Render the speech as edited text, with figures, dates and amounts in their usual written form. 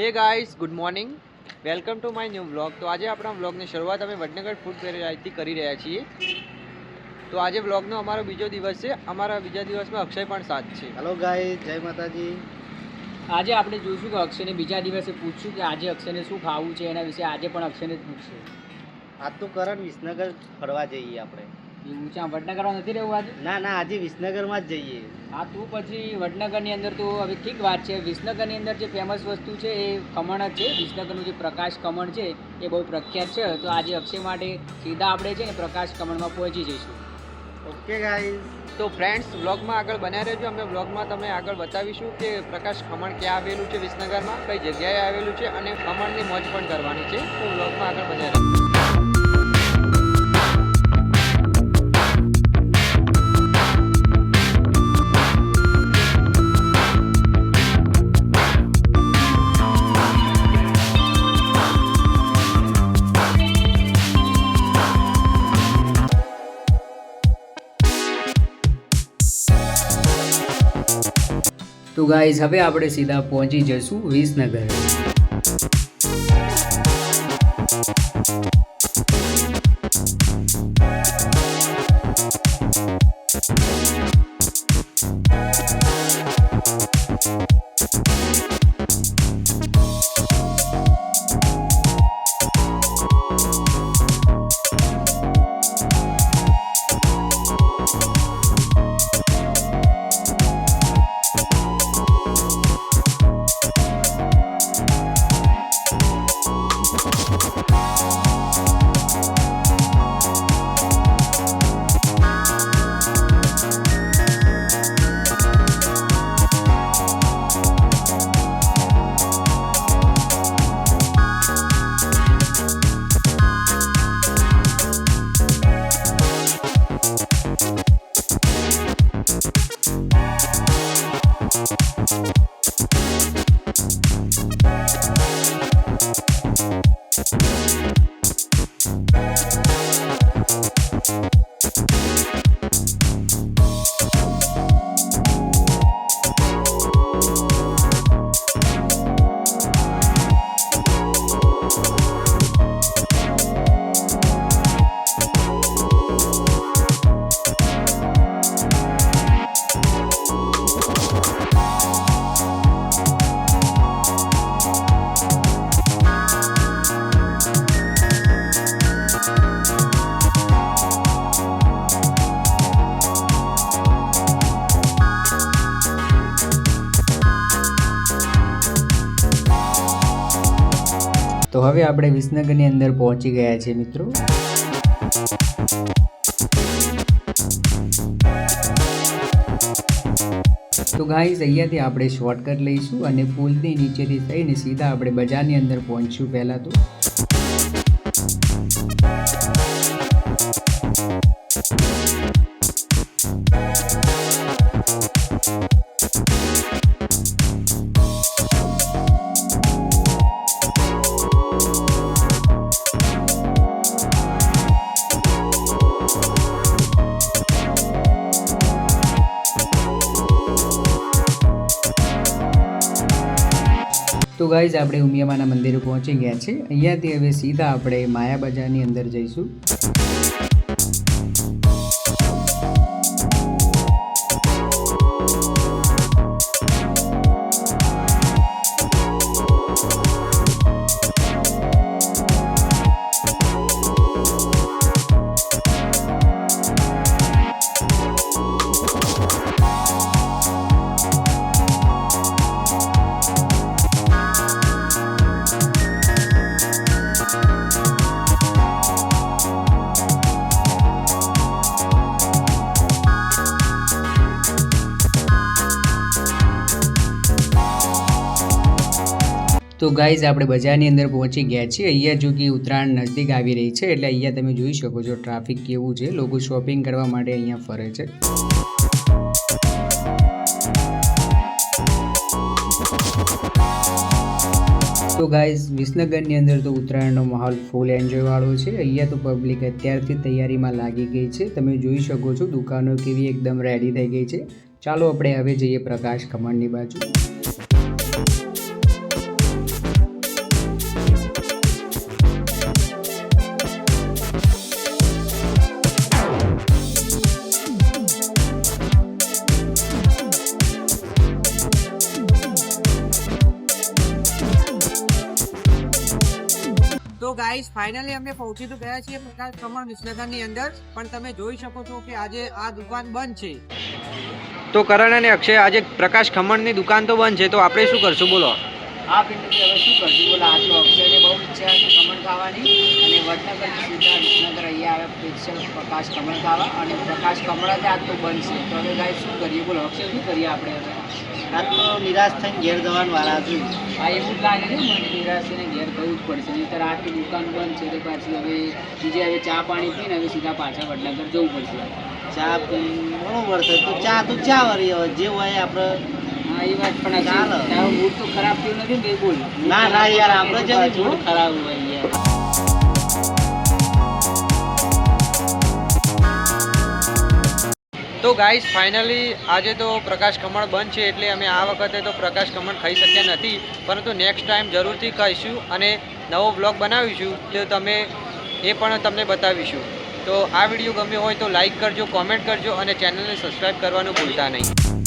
Hey guys good morning welcome to my new vlog. तो आज अपना व्लॉगની શરૂઆત અમે વડનગર ફૂડ ફેરથી કરી રહ્યા છીએ। તો આજે વ્લોગનો અમારો બીજો દિવસ છે। અમારા બીજા દિવસમાં અક્ષય પણ સાથ છે। હેલો ગાઈસ, જય માતાજી। આજે આપણે જોઈશું કે અક્ષયને બીજા દિવસે પૂછશું કે આજે અક્ષયને શું ખાવું છે, એના વિશે આજે પણ અક્ષયને જ પૂછશું। આજ તો કરણ વિસનગર ફરવા જઈએ આપણે। ઊંચા વડનગરમાં નથી રહેવું આજે? ના ના, આજે વિસનગરમાં જ જઈએ। હા, તું પછી વડનગરની અંદર તો હવે ઠીક વાત છે। વિસનગરની અંદર જે ફેમસ વસ્તુ છે એ ખમણ જ છે। વિસનગરનું જે પ્રકાશ ખમણ છે એ બહુ પ્રખ્યાત છે। તો આજે અક્ષય માટે સીધા આપણે છે ને પ્રકાશ ખમણમાં પહોંચી જઈશું। ઓકે ગાઈસ, તો ફ્રેન્ડ્સ વ્લોગમાં આગળ બન્યા રહેજો। અમે વ્લોગમાં તમને આગળ બતાવીશું કે પ્રકાશ ખમણ ક્યાં આવેલું છે વિસનગરમાં, કઈ જગ્યાએ આવેલું છે અને ખમણની મોજ પણ કરવાની છે। તો વ્લોગમાં આગળ બન્યા રહેજો। તો ગાઈઝ હવે આપણે સીધા પહોંચી જઈશું વિસનગર। તો હવે આપણે વિસનગરની અંદર પહોંચી ગયા છીએ મિત્રો। તો ગાઈઝ અહીંયાથી આપણે શોર્ટકટ લઈશું અને પુલની નીચેથી થઈને સીધા આપણે બજારની અંદર પહોંચશું। પહેલાં તો તો ગાઈઝ આપણે ઉમિયામાના મંદિરે પહોંચી ગયા છે। અહીંયાથી હવે સીધા આપણે માયા બજારની અંદર જઈશું। તો ગાઈઝ આપણે બજારની અંદર પહોંચી ગયા છીએ। અહીંયા જો કે ઉત્તરાયણ નજીક આવી રહી છે એટલે અહીંયા તમે જોઈ શકો છો ટ્રાફિક કેવું છે। લોકો શોપિંગ કરવા માટે અહીંયા ફરે છે। તો ગાઈઝ વિસનગરની અંદર તો ઉત્તરાયણનો માહોલ ફૂલ એન્જોય વાળો છે। અહીંયા તો પબ્લિક અત્યારથી તૈયારીમાં લાગી ગઈ છે। તમે જોઈ શકો છો દુકાનો કેવી એકદમ રેડી થઈ ગઈ છે। ચાલો આપણે હવે જઈએ પ્રકાશ ખમણની બાજુ। ગાઈસ ફાઇનલી અમે પહોંચી તો ગયા છીએ પ્રકાશ કમળ વિસનગરની અંદર, પણ તમે જોઈ શકો છો કે આજે આ દુકાન બંધ છે. તો કરણ અને અક્ષય, આજે પ્રકાશ ખમણની દુકાન તો બંધ છે, તો આપણે શું કરશું બોલો? આ પિંડથી હવે શું કરશું બોલો? આ તો અક્ષયને બહુ ઈચ્છા હતી ખમણ ખાવાની, અને વડનગરથી સીધા વિસનગર અહીંયા આવે સ્પેશિયલ પ્રકાશ ખમણ ખાવા, અને પ્રકાશ કમળ જ આજ તો બંધ છે. તો હવે ગાઈસ શું કરીએ બોલો? અક્ષય શું કરીએ આપણે હવે? આજ તો નિરાશ થઈને ઘેર જવાનું વાળા છું. હા, એવું જ લાગે છે મને, નિરાશ થઈને ઘેર જવું જ પડશે, નહીંતર આટલી દુકાન બંધ છે તો પાછી હવે બીજે હવે ચા પાણી પીને હવે સીધા પાછા વડનગર જવું પડશે. ચા પી બરોબર છે, તો ચા વળી હવે જે હોય આપણે. હા, એ વાત પણ ચાલો. તારો મૂડ તો ખરાબ થયું નથી ને? બોલ. ના યાર, આપણે છે ને મૂડ ખરાબ હોય યાર. તો ગાઈસ ફાઇનલી આજે તો પ્રકાશ કમળ બંધ છે, એટલે અમે આ વખતે તો પ્રકાશ કમળ ખાઈ શક્યા નથી, પરંતુ નેક્સ્ટ ટાઈમ જરૂરથી ખાઈશું અને નવો બ્લોગ બનાવીશું, તો તમે એ પણ તમને બતાવીશું. તો આ વિડીયો ગમ્યો હોય તો લાઈક કરજો, કોમેન્ટ કરજો અને ચેનલને સબસ્ક્રાઈબ કરવાનું ભૂલતા નહીં.